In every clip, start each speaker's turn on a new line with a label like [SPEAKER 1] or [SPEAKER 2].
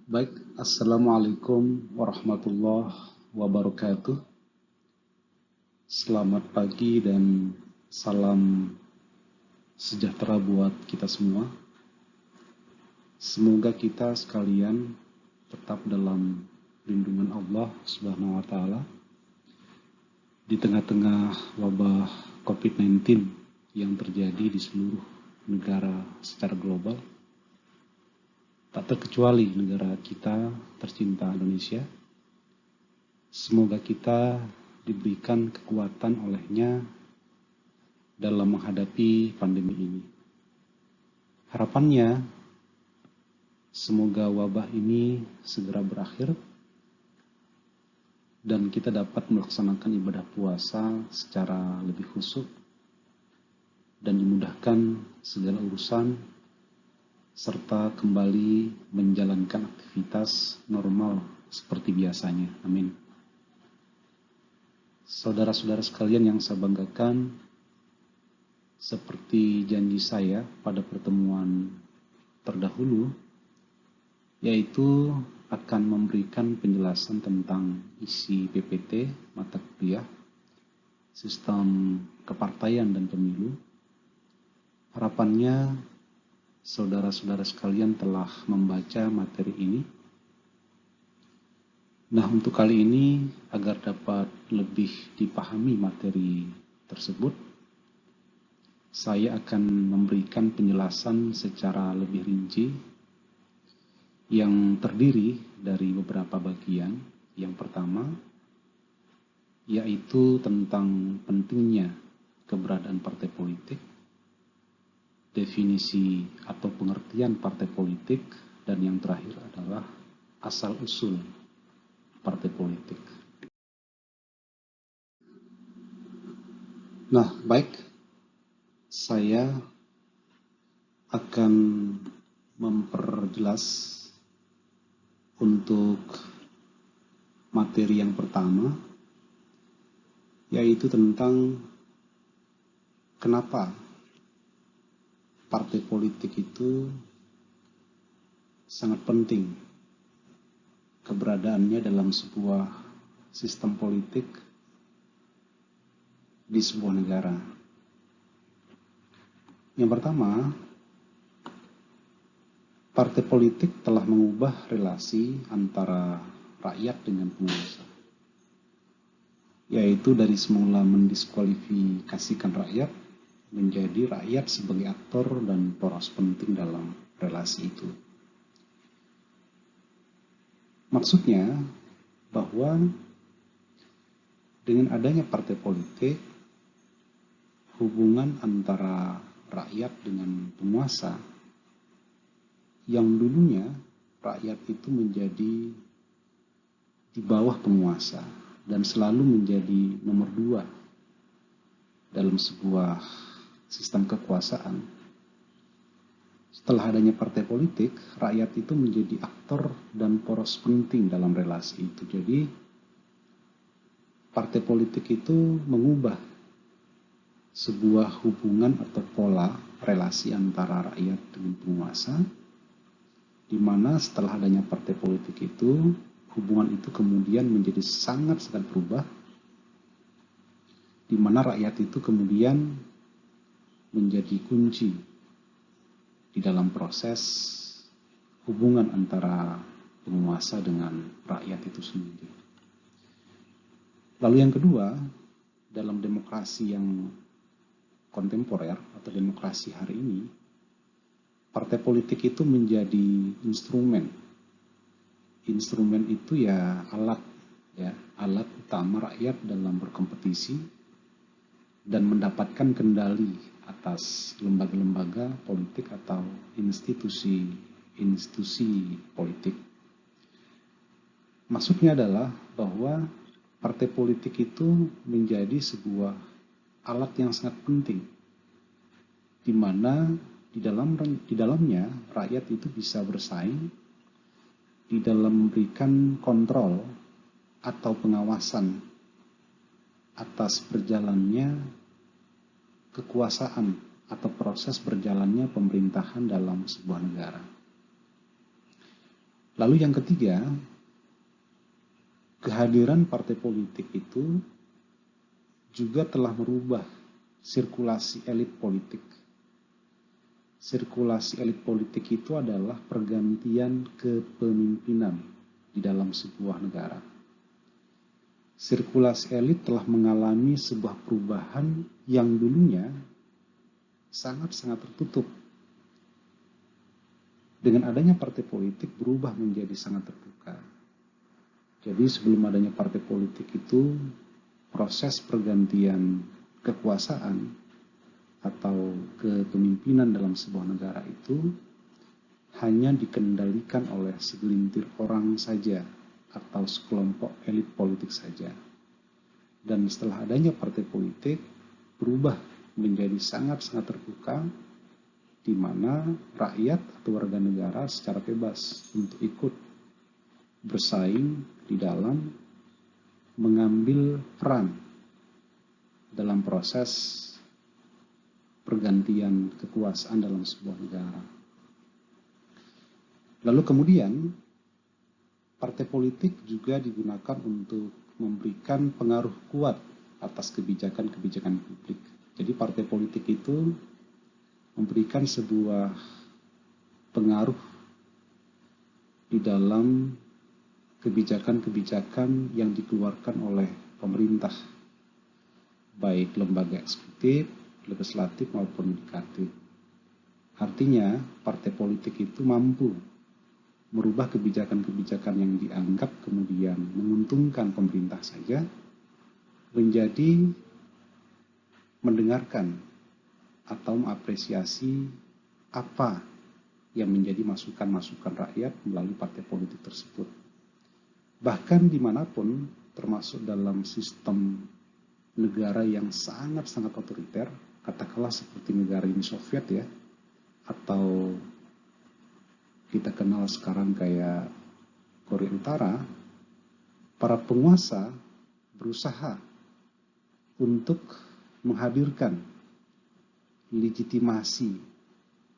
[SPEAKER 1] Baik, Assalamualaikum warahmatullahi wabarakatuh. Selamat pagi dan salam sejahtera buat kita semua. Semoga kita sekalian tetap dalam lindungan Allah Subhanahu wa Ta'ala di tengah-tengah wabah COVID-19 yang terjadi di seluruh negara secara global. Tak terkecuali negara kita tercinta Indonesia. Semoga kita diberikan kekuatan olehnya dalam menghadapi pandemi ini. Harapannya, semoga wabah ini segera berakhir dan kita dapat melaksanakan ibadah puasa secara lebih khusyuk dan dimudahkan segala urusan serta kembali menjalankan aktivitas normal seperti biasanya. Amin. Saudara-saudara sekalian yang saya banggakan, seperti janji saya pada pertemuan terdahulu, yaitu akan memberikan penjelasan tentang isi PPT mata kuliah Sistem Kepartaian dan Pemilu. Harapannya saudara-saudara sekalian telah membaca materi ini. Nah, untuk kali ini agar dapat lebih dipahami materi tersebut, saya akan memberikan penjelasan secara lebih rinci yang terdiri dari beberapa bagian. Yang pertama, yaitu tentang pentingnya keberadaan partai politik, definisi atau pengertian partai politik, dan yang terakhir adalah asal-usul partai politik. Nah, baik, saya akan memperjelas untuk materi yang pertama, yaitu tentang kenapa partai politik itu sangat penting keberadaannya dalam sebuah sistem politik di sebuah negara. Yang pertama, partai politik telah mengubah relasi antara rakyat dengan penguasa, yaitu dari semula mendiskualifikasikan rakyat menjadi rakyat sebagai aktor dan poros penting dalam relasi itu. Maksudnya bahwa dengan adanya partai politik, hubungan antara rakyat dengan penguasa yang dulunya rakyat itu menjadi di bawah penguasa dan selalu menjadi nomor 2 dalam sebuah sistem kekuasaan. Setelah adanya partai politik, rakyat itu menjadi aktor dan poros penting dalam relasi itu. Jadi, partai politik itu mengubah sebuah hubungan atau pola relasi antara rakyat dengan penguasa, di mana setelah adanya partai politik itu, hubungan itu kemudian menjadi sangat-sangat berubah, di mana rakyat itu kemudian menjadi kunci di dalam proses hubungan antara penguasa dengan rakyat itu sendiri. Lalu yang kedua, dalam demokrasi yang kontemporer atau demokrasi hari ini, partai politik itu menjadi instrumen. Instrumen itu ya alat utama rakyat dalam berkompetisi dan mendapatkan kendali atas lembaga-lembaga politik atau institusi politik. Maksudnya adalah bahwa partai politik itu menjadi sebuah alat yang sangat penting, di mana di dalamnya rakyat itu bisa bersaing di dalam memberikan kontrol atau pengawasan atas berjalannya kekuasaan atau proses berjalannya pemerintahan dalam sebuah negara. Lalu yang ketiga, kehadiran partai politik itu juga telah merubah sirkulasi elit politik. Sirkulasi elit politik itu adalah pergantian kepemimpinan di dalam sebuah negara. Sirkulasi elit telah mengalami sebuah perubahan yang dulunya sangat-sangat tertutup. Dengan adanya partai politik berubah menjadi sangat terbuka. Jadi sebelum adanya partai politik itu, proses pergantian kekuasaan atau kepemimpinan dalam sebuah negara itu hanya dikendalikan oleh segelintir orang saja atau sekelompok elit politik saja. Dan setelah adanya partai politik, berubah menjadi sangat-sangat terbuka, di mana rakyat atau warga negara secara bebas untuk ikut bersaing di dalam mengambil peran dalam proses pergantian kekuasaan dalam sebuah negara. Lalu kemudian, partai politik juga digunakan untuk memberikan pengaruh kuat atas kebijakan-kebijakan publik. Jadi partai politik itu memberikan sebuah pengaruh di dalam kebijakan-kebijakan yang dikeluarkan oleh pemerintah, baik lembaga eksekutif, legislatif maupun yudikatif. Artinya, partai politik itu mampu merubah kebijakan-kebijakan yang dianggap kemudian menguntungkan pemerintah saja menjadi mendengarkan atau mengapresiasi apa yang menjadi masukan-masukan rakyat melalui partai politik tersebut. Bahkan dimanapun, termasuk dalam sistem negara yang sangat-sangat otoriter, katakanlah seperti negara Uni Soviet ya, atau kita kenal sekarang kayak Korea Utara, para penguasa berusaha untuk menghadirkan legitimasi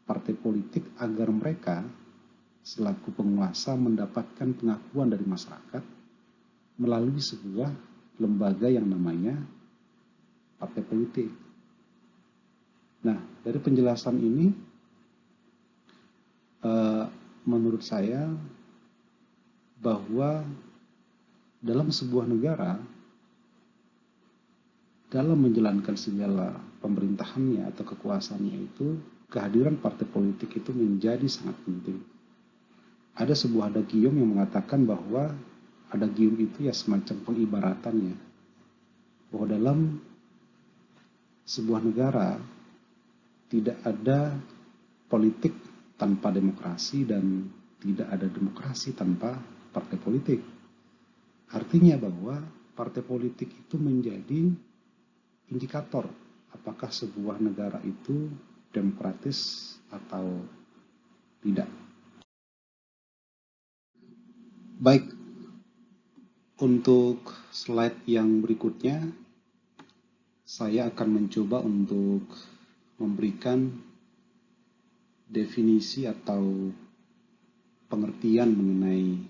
[SPEAKER 1] partai politik agar mereka selaku penguasa mendapatkan pengakuan dari masyarakat melalui sebuah lembaga yang namanya partai politik. Nah, dari penjelasan ini menurut saya bahwa dalam sebuah negara, dalam menjalankan segala pemerintahannya atau kekuasaannya itu, kehadiran partai politik itu menjadi sangat penting. Ada sebuah adagium yang mengatakan bahwa adagium itu ya semacam pengibaratannya, bahwa dalam sebuah negara tidak ada politik tanpa demokrasi dan tidak ada demokrasi tanpa partai politik. Artinya bahwa partai politik itu menjadi indikator apakah sebuah negara itu demokratis atau tidak. Baik, untuk slide yang berikutnya saya akan mencoba untuk memberikan definisi atau pengertian mengenai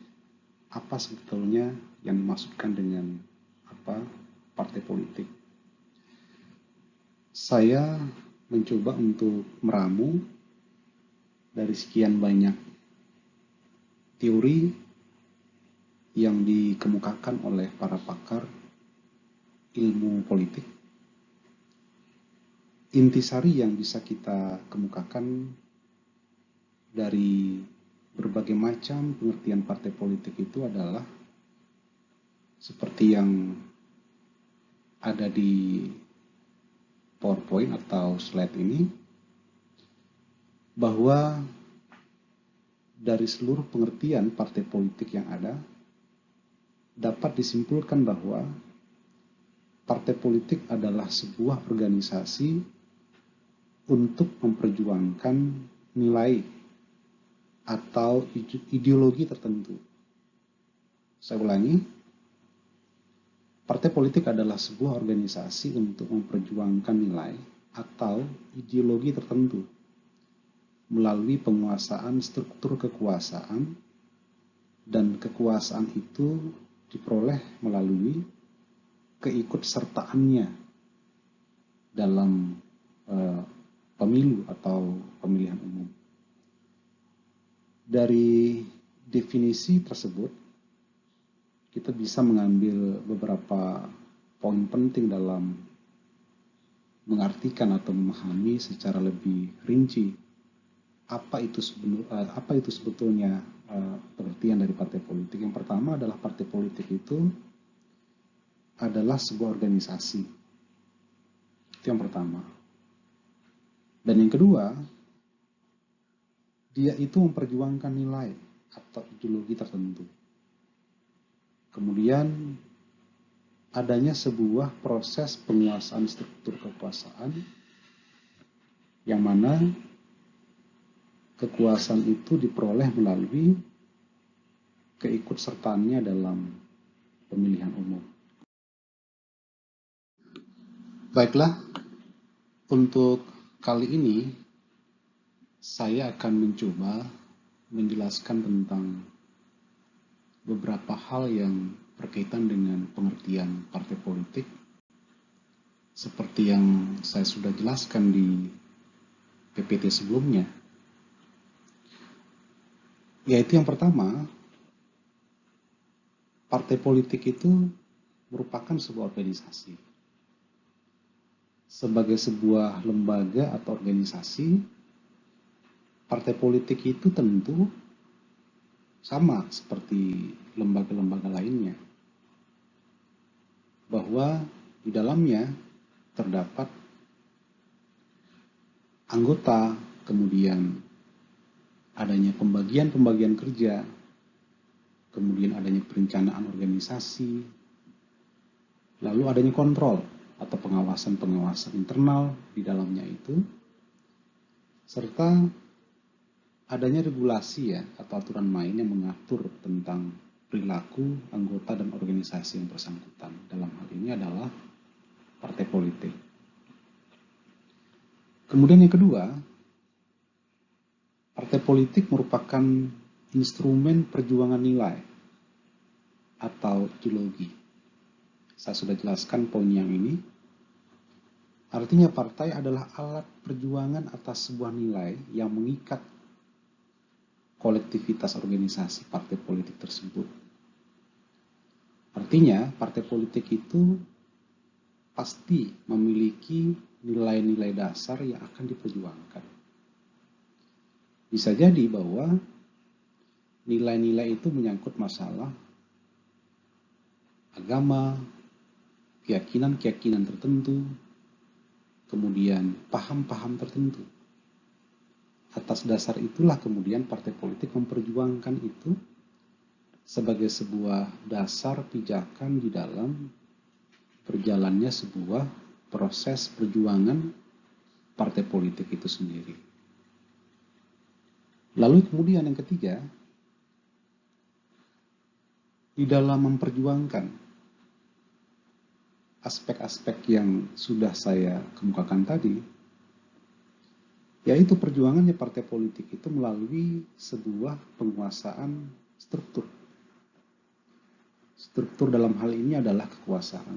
[SPEAKER 1] apa sebetulnya yang dimaksudkan dengan partai politik. Saya mencoba untuk meramu dari sekian banyak teori yang dikemukakan oleh para pakar ilmu politik. Intisari yang bisa kita kemukakan dari berbagai macam pengertian partai politik itu adalah seperti yang ada di PowerPoint atau slide ini, bahwa dari seluruh pengertian partai politik yang ada, dapat disimpulkan bahwa partai politik adalah sebuah organisasi untuk memperjuangkan nilai atau ideologi tertentu. Saya ulangi, partai politik adalah sebuah organisasi untuk memperjuangkan nilai atau ideologi tertentu melalui penguasaan struktur kekuasaan dan kekuasaan itu diperoleh melalui keikutsertaannya dalam pemilu atau pemilihan umum. Dari definisi tersebut, kita bisa mengambil beberapa poin penting dalam mengartikan atau memahami secara lebih rinci apa itu sebetulnya pengertian dari partai politik. Yang pertama adalah partai politik itu adalah sebuah organisasi. Itu yang pertama. Dan yang kedua, dia itu memperjuangkan nilai atau ideologi tertentu. Kemudian adanya sebuah proses penguasaan struktur kekuasaan yang mana kekuasaan itu diperoleh melalui keikutsertaannya dalam pemilihan umum. Baiklah, untuk kali ini saya akan mencoba menjelaskan tentang beberapa hal yang berkaitan dengan pengertian partai politik seperti yang saya sudah jelaskan di PPT sebelumnya. Yaitu yang pertama, partai politik itu merupakan sebuah organisasi. Sebagai sebuah lembaga atau organisasi, partai politik itu tentu sama seperti lembaga-lembaga lainnya, bahwa di dalamnya terdapat anggota, kemudian adanya pembagian kerja, kemudian adanya perencanaan organisasi, lalu adanya kontrol atau pengawasan internal di dalamnya itu, serta adanya regulasi atau aturan main yang mengatur tentang perilaku anggota dan organisasi yang bersangkutan. Dalam hal ini adalah partai politik. Kemudian yang kedua, partai politik merupakan instrumen perjuangan nilai atau ideologi. Saya sudah jelaskan poin yang ini. Artinya partai adalah alat perjuangan atas sebuah nilai yang mengikat kolektivitas organisasi partai politik tersebut. Artinya partai politik itu pasti memiliki nilai-nilai dasar yang akan diperjuangkan. Bisa jadi bahwa nilai-nilai itu menyangkut masalah agama, keyakinan-keyakinan tertentu, kemudian paham-paham tertentu. Atas dasar itulah kemudian partai politik memperjuangkan itu sebagai sebuah dasar pijakan di dalam berjalannya sebuah proses perjuangan partai politik itu sendiri. Lalu kemudian yang ketiga, di dalam memperjuangkan aspek-aspek yang sudah saya kemukakan tadi, yaitu perjuangannya partai politik itu melalui sebuah penguasaan struktur. Struktur dalam hal ini adalah kekuasaan.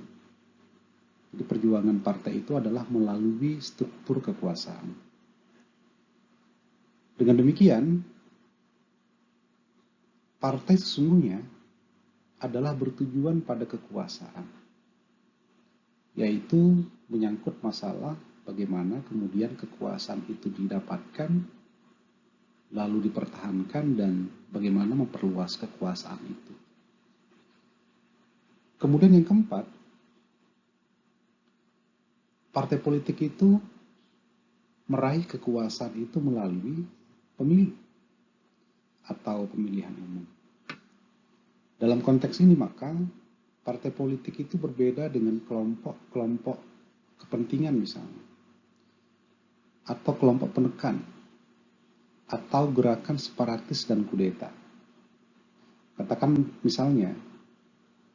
[SPEAKER 1] Jadi perjuangan partai itu adalah melalui struktur kekuasaan. Dengan demikian, partai sesungguhnya adalah bertujuan pada kekuasaan, yaitu menyangkut masalah bagaimana kemudian kekuasaan itu didapatkan, lalu dipertahankan, dan bagaimana memperluas kekuasaan itu. Kemudian yang keempat, partai politik itu meraih kekuasaan itu melalui pemilu atau pemilihan umum. Dalam konteks ini maka partai politik itu berbeda dengan kelompok-kelompok kepentingan misalnya, atau kelompok penekan, atau gerakan separatis dan kudeta. Katakan misalnya,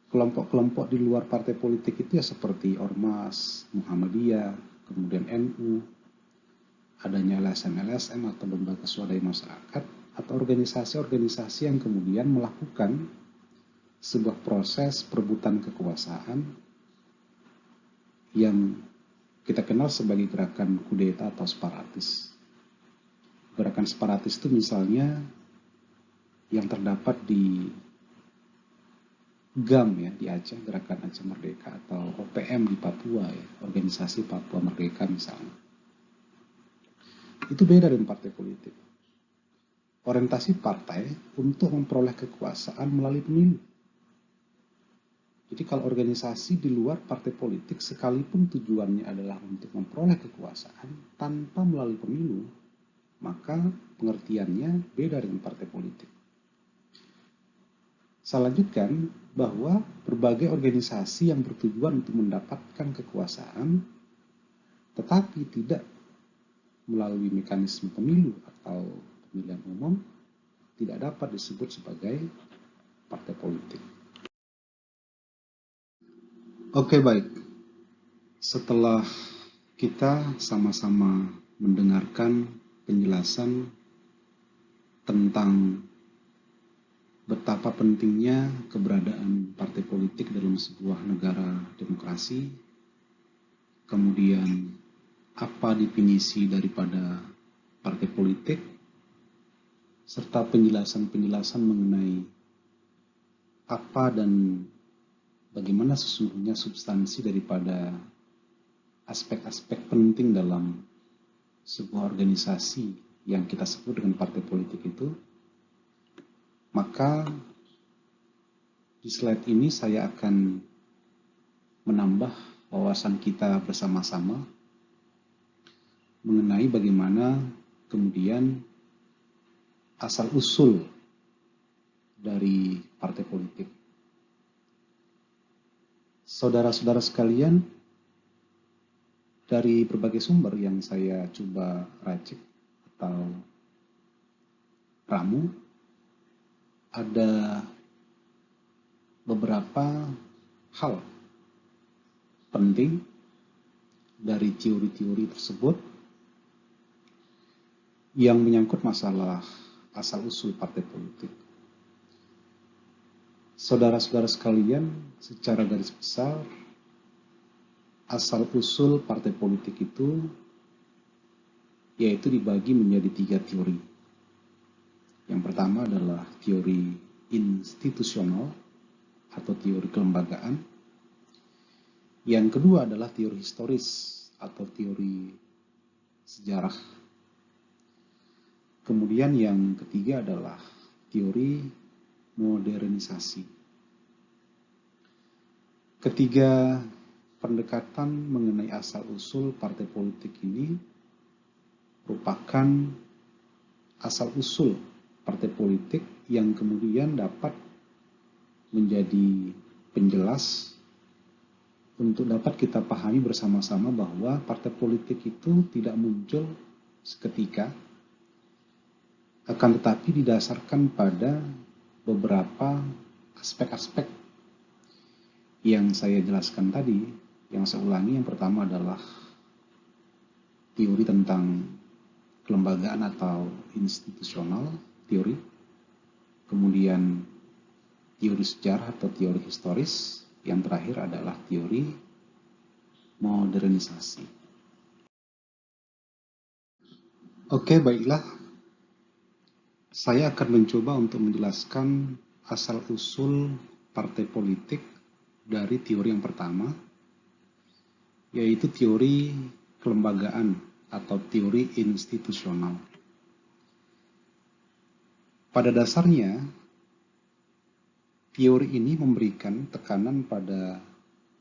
[SPEAKER 1] kelompok-kelompok di luar partai politik itu ya seperti Ormas, Muhammadiyah, kemudian NU, adanya LSM-LSM atau lembaga swadaya masyarakat, atau organisasi-organisasi yang kemudian melakukan sebuah proses perebutan kekuasaan yang kita kenal sebagai gerakan kudeta atau separatis. Gerakan separatis itu misalnya yang terdapat di GAM ya, di Aceh, Gerakan Aceh Merdeka, atau OPM di Papua ya, Organisasi Papua Merdeka misalnya. Itu beda dengan partai politik. Orientasi partai untuk memperoleh kekuasaan melalui pemilu. Jadi kalau organisasi di luar partai politik sekalipun tujuannya adalah untuk memperoleh kekuasaan tanpa melalui pemilu, maka pengertiannya beda dengan partai politik. Saya lanjutkan bahwa berbagai organisasi yang bertujuan untuk mendapatkan kekuasaan tetapi tidak melalui mekanisme pemilu atau pemilihan umum tidak dapat disebut sebagai partai politik. Oke, baik. Setelah kita sama-sama mendengarkan penjelasan tentang betapa pentingnya keberadaan partai politik dalam sebuah negara demokrasi, kemudian apa definisi daripada partai politik, serta penjelasan-penjelasan mengenai apa dan bagaimana sesungguhnya substansi daripada aspek-aspek penting dalam sebuah organisasi yang kita sebut dengan partai politik itu, maka di slide ini saya akan menambah wawasan kita bersama-sama mengenai bagaimana kemudian asal-usul dari partai politik. Saudara-saudara sekalian, dari berbagai sumber yang saya coba racik atau ramu, ada beberapa hal penting dari teori-teori tersebut yang menyangkut masalah asal-usul partai politik. Saudara-saudara sekalian, secara garis besar, asal-usul partai politik itu yaitu dibagi menjadi 3 teori. Yang pertama adalah teori institusional atau teori kelembagaan. Yang kedua adalah teori historis atau teori sejarah. Kemudian yang ketiga adalah teori modernisasi. Ketiga pendekatan mengenai asal-usul partai politik ini merupakan asal-usul partai politik yang kemudian dapat menjadi penjelas untuk dapat kita pahami bersama-sama bahwa partai politik itu tidak muncul seketika, akan tetapi didasarkan pada beberapa aspek-aspek yang saya jelaskan tadi. Yang saya ulangi, yang pertama adalah teori tentang kelembagaan atau institusional teori, kemudian teori sejarah atau teori historis, yang terakhir adalah teori modernisasi. Oke, baiklah. Saya akan mencoba untuk menjelaskan asal-usul partai politik dari teori yang pertama, yaitu teori kelembagaan atau teori institusional. Pada dasarnya, teori ini memberikan tekanan pada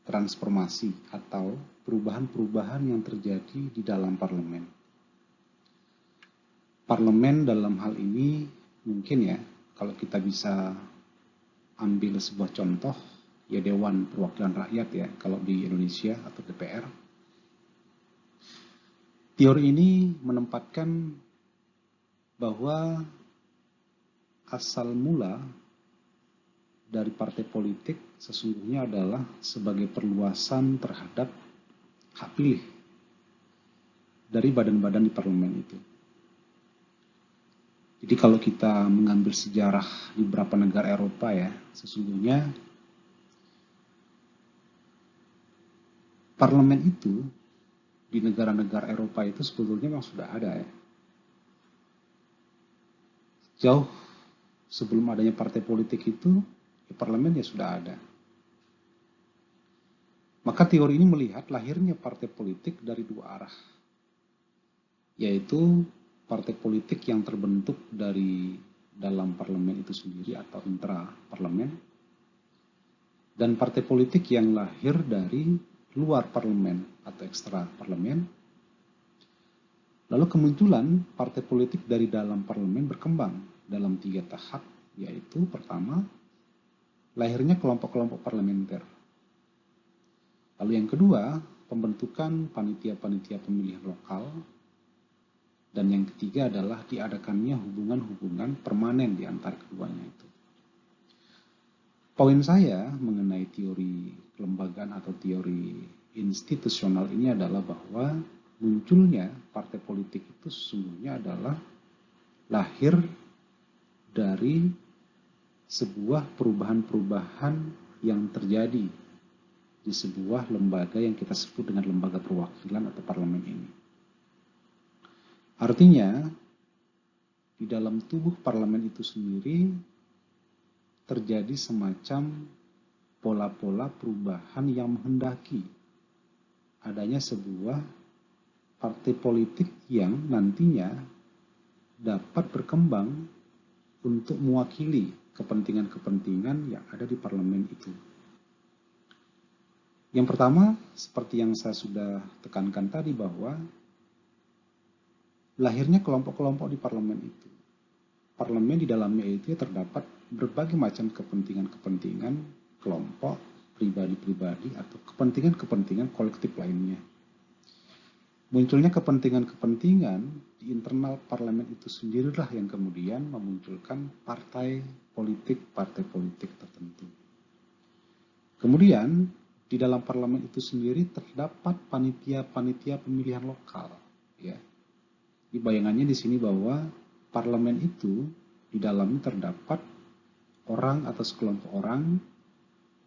[SPEAKER 1] transformasi atau perubahan-perubahan yang terjadi di dalam parlemen. Parlemen dalam hal ini mungkin ya, kalau kita bisa ambil sebuah contoh, ya Dewan Perwakilan Rakyat ya, kalau di Indonesia atau DPR. Teori ini menempatkan bahwa asal mula dari partai politik sesungguhnya adalah sebagai perluasan terhadap hak pilih dari badan-badan di parlemen itu. Jadi kalau kita mengambil sejarah di beberapa negara Eropa ya, sesungguhnya parlemen itu di negara-negara Eropa itu sebetulnya memang sudah ada ya. Jauh sebelum adanya partai politik itu, di parlemen ya sudah ada. Maka teori ini melihat lahirnya partai politik dari dua arah, yaitu partai politik yang terbentuk dari dalam parlemen itu sendiri atau intra parlemen, dan partai politik yang lahir dari luar parlemen atau ekstra parlemen. Lalu kemunculan partai politik dari dalam parlemen berkembang dalam 3 tahap, yaitu pertama, lahirnya kelompok-kelompok parlementer. Lalu yang kedua, pembentukan panitia-panitia pemilihan lokal. Dan yang ketiga adalah diadakannya hubungan-hubungan permanen di antara keduanya itu. Poin saya mengenai teori kelembagaan atau teori institusional ini adalah bahwa munculnya partai politik itu sesungguhnya adalah lahir dari sebuah perubahan-perubahan yang terjadi di sebuah lembaga yang kita sebut dengan lembaga perwakilan atau parlemen ini. Artinya, di dalam tubuh parlemen itu sendiri terjadi semacam pola-pola perubahan yang menghendaki adanya sebuah partai politik yang nantinya dapat berkembang untuk mewakili kepentingan-kepentingan yang ada di parlemen itu. Yang pertama, seperti yang saya sudah tekankan tadi bahwa lahirnya kelompok-kelompok di parlemen itu. Parlemen di dalamnya itu terdapat berbagai macam kepentingan-kepentingan kelompok, pribadi-pribadi, atau kepentingan-kepentingan kolektif lainnya. Munculnya kepentingan-kepentingan di internal parlemen itu sendirilah yang kemudian memunculkan partai politik tertentu. Kemudian, di dalam parlemen itu sendiri terdapat panitia-panitia pemilihan lokal. Ya. Di bayangannya di sini bahwa parlemen itu di dalamnya terdapat orang atau sekelompok orang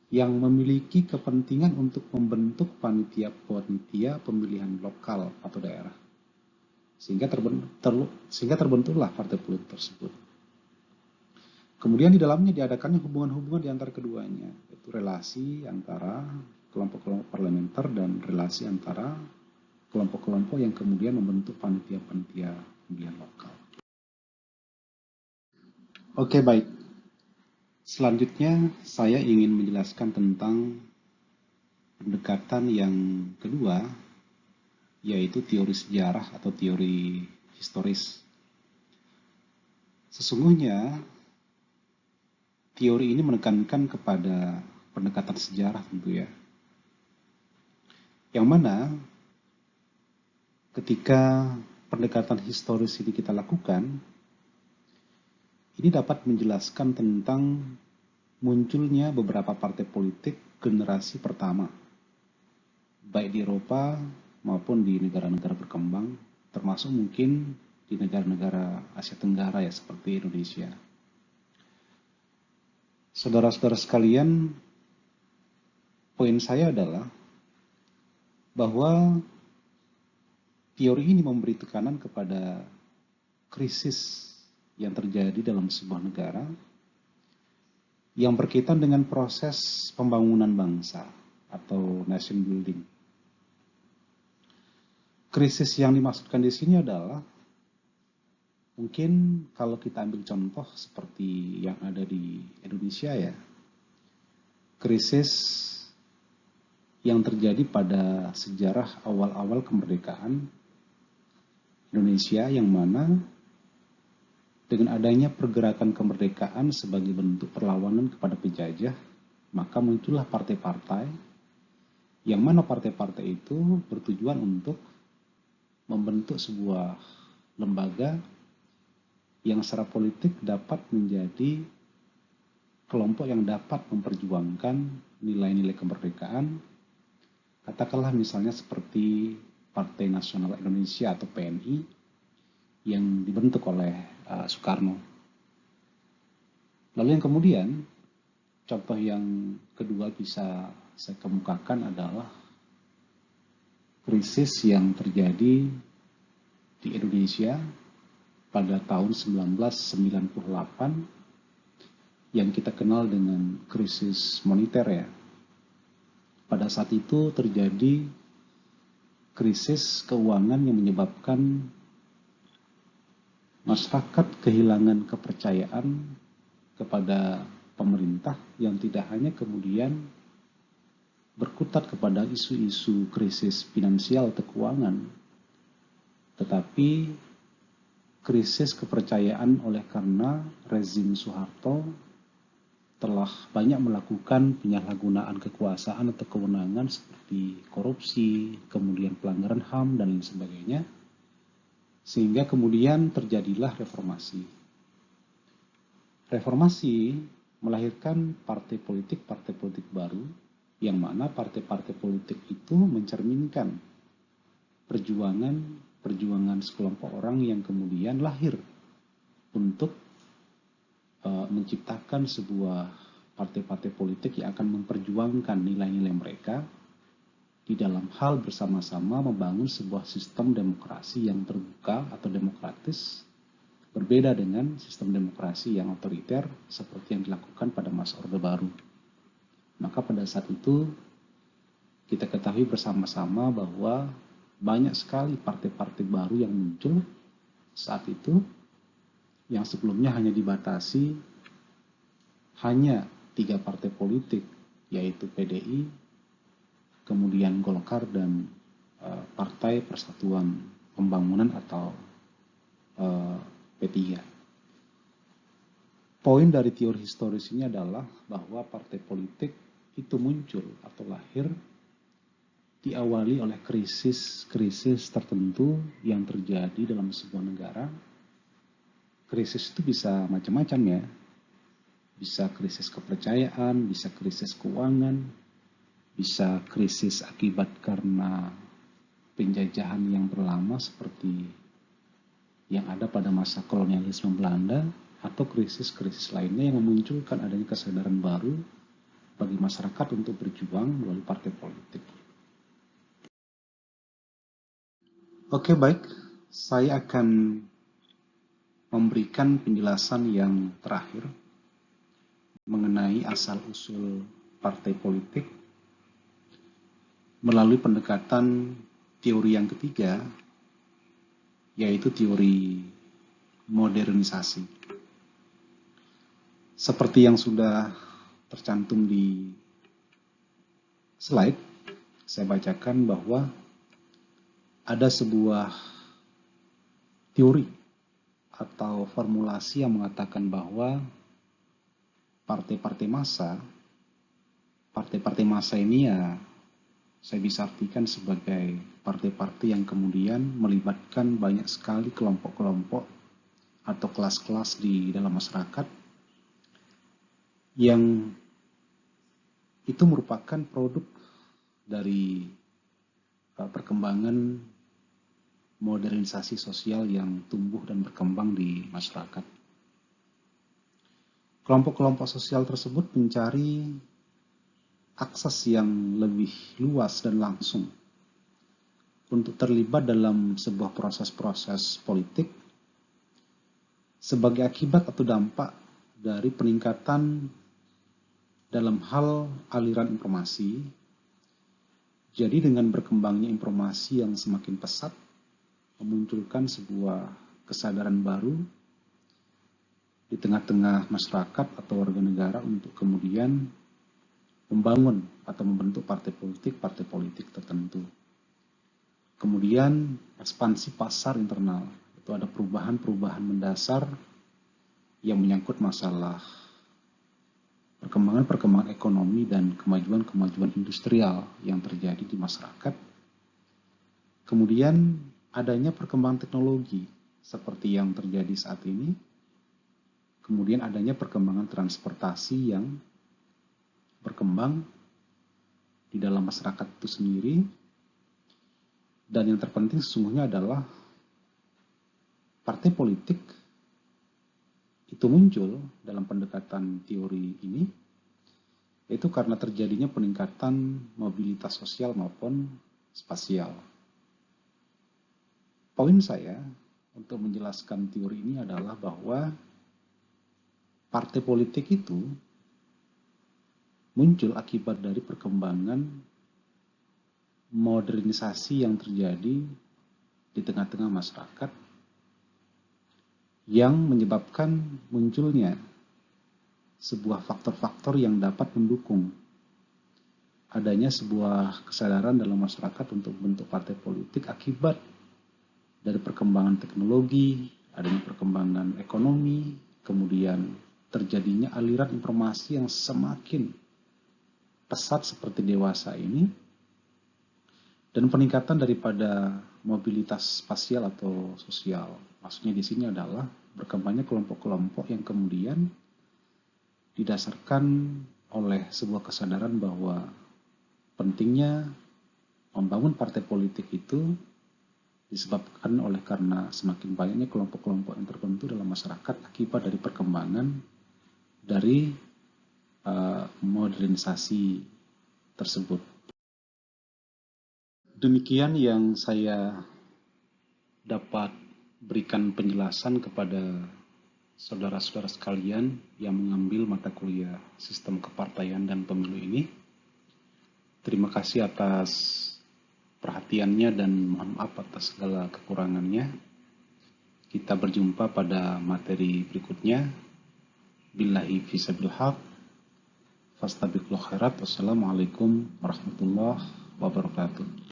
[SPEAKER 1] yang memiliki kepentingan untuk membentuk panitia-panitia pemilihan lokal atau daerah. Sehingga terbentuklah partai politik tersebut. Kemudian di dalamnya diadakannya hubungan-hubungan di antara keduanya, yaitu relasi antara kelompok-kelompok parlementer dan relasi antara kelompok-kelompok yang kemudian membentuk panitia-panitia pemilihan lokal. Oke, baik. Selanjutnya saya ingin menjelaskan tentang pendekatan yang kedua, yaitu teori sejarah atau teori historis. Sesungguhnya teori ini menekankan kepada pendekatan sejarah tentu ya. Yang mana ketika pendekatan historis ini kita lakukan, ini dapat menjelaskan tentang munculnya beberapa partai politik generasi pertama, baik di Eropa maupun di negara-negara berkembang, termasuk mungkin di negara-negara Asia Tenggara ya, seperti Indonesia. Saudara-saudara sekalian, poin saya adalah bahwa teori ini memberi tekanan kepada krisis yang terjadi dalam sebuah negara yang berkaitan dengan proses pembangunan bangsa atau nation building. Krisis yang dimaksudkan di sini adalah mungkin kalau kita ambil contoh seperti yang ada di Indonesia ya, krisis yang terjadi pada sejarah awal-awal kemerdekaan Indonesia, yang mana dengan adanya pergerakan kemerdekaan sebagai bentuk perlawanan kepada penjajah, maka muncullah partai-partai yang mana partai-partai itu bertujuan untuk membentuk sebuah lembaga yang secara politik dapat menjadi kelompok yang dapat memperjuangkan nilai-nilai kemerdekaan. Katakanlah misalnya seperti Partai Nasional Indonesia atau PNI yang dibentuk oleh Soekarno. Lalu yang kemudian, contoh yang kedua bisa saya kemukakan adalah krisis yang terjadi di Indonesia pada tahun 1998 yang kita kenal dengan krisis moneter ya. Pada saat itu terjadi krisis keuangan yang menyebabkan masyarakat kehilangan kepercayaan kepada pemerintah yang tidak hanya kemudian berkutat kepada isu-isu krisis finansial atau keuangan, tetapi krisis kepercayaan oleh karena rezim Soeharto telah banyak melakukan penyalahgunaan kekuasaan atau kewenangan seperti korupsi, kemudian pelanggaran HAM, dan lain sebagainya, sehingga kemudian terjadilah reformasi. Reformasi melahirkan partai politik baru, yang mana partai-partai politik itu mencerminkan perjuangan sekelompok orang yang kemudian lahir untuk menciptakan sebuah partai-partai politik yang akan memperjuangkan nilai-nilai mereka di dalam hal bersama-sama membangun sebuah sistem demokrasi yang terbuka atau demokratis, berbeda dengan sistem demokrasi yang otoriter seperti yang dilakukan pada masa Orde Baru. Maka pada saat itu kita ketahui bersama-sama bahwa banyak sekali partai-partai baru yang muncul saat itu, yang sebelumnya hanya dibatasi hanya 3 partai politik, yaitu PDI, kemudian Golkar, dan Partai Persatuan Pembangunan atau P3. Poin dari teori historis ini adalah bahwa partai politik itu muncul atau lahir diawali oleh krisis tertentu yang terjadi dalam sebuah negara. Krisis itu bisa macam-macam ya, bisa krisis kepercayaan, bisa krisis keuangan, bisa krisis akibat karena penjajahan yang berlama seperti yang ada pada masa kolonialisme Belanda, atau krisis-krisis lainnya yang memunculkan adanya kesadaran baru bagi masyarakat untuk berjuang melalui partai politik. Oke, baik, saya akan memberikan penjelasan yang terakhir mengenai asal-usul partai politik melalui pendekatan teori yang ketiga, yaitu teori modernisasi. Seperti yang sudah tercantum di slide, saya bacakan bahwa ada sebuah teori atau formulasi yang mengatakan bahwa partai-partai massa ini ya saya bisa artikan sebagai partai-partai yang kemudian melibatkan banyak sekali kelompok-kelompok atau kelas-kelas di dalam masyarakat yang itu merupakan produk dari perkembangan modernisasi sosial yang tumbuh dan berkembang di masyarakat. Kelompok-kelompok sosial tersebut mencari akses yang lebih luas dan langsung untuk terlibat dalam sebuah proses-proses politik sebagai akibat atau dampak dari peningkatan dalam hal aliran informasi. Jadi dengan berkembangnya informasi yang semakin pesat, memunculkan sebuah kesadaran baru di tengah-tengah masyarakat atau warga negara untuk kemudian membangun atau membentuk partai politik tertentu. Kemudian ekspansi pasar internal, itu ada perubahan-perubahan mendasar yang menyangkut masalah perkembangan ekonomi dan kemajuan industrial yang terjadi di masyarakat. Kemudian adanya perkembangan teknologi seperti yang terjadi saat ini. Kemudian adanya perkembangan transportasi yang berkembang di dalam masyarakat itu sendiri. Dan yang terpenting sesungguhnya adalah partai politik itu muncul dalam pendekatan teori ini, yaitu karena terjadinya peningkatan mobilitas sosial maupun spasial. Poin saya untuk menjelaskan teori ini adalah bahwa partai politik itu muncul akibat dari perkembangan modernisasi yang terjadi di tengah-tengah masyarakat yang menyebabkan munculnya sebuah faktor-faktor yang dapat mendukung adanya sebuah kesadaran dalam masyarakat untuk membentuk partai politik akibat dari perkembangan teknologi, adanya perkembangan ekonomi, kemudian terjadinya aliran informasi yang semakin pesat seperti dewasa ini, dan peningkatan daripada mobilitas spasial atau sosial. Maksudnya di sini adalah berkembangnya kelompok-kelompok yang kemudian didasarkan oleh sebuah kesadaran bahwa pentingnya membangun partai politik itu disebabkan oleh karena semakin banyaknya kelompok-kelompok yang terbentuk dalam masyarakat akibat dari perkembangan dari modernisasi tersebut. Demikian yang saya dapat berikan penjelasan kepada saudara-saudara sekalian yang mengambil mata kuliah sistem kepartaian dan pemilu ini. Terima kasih atas perhatiannya dan mohon maaf atas segala kekurangannya. Kita berjumpa pada materi berikutnya. Billahi fisabil haq. Fastabiqul khairat. Wassalamualaikum warahmatullahi wabarakatuh.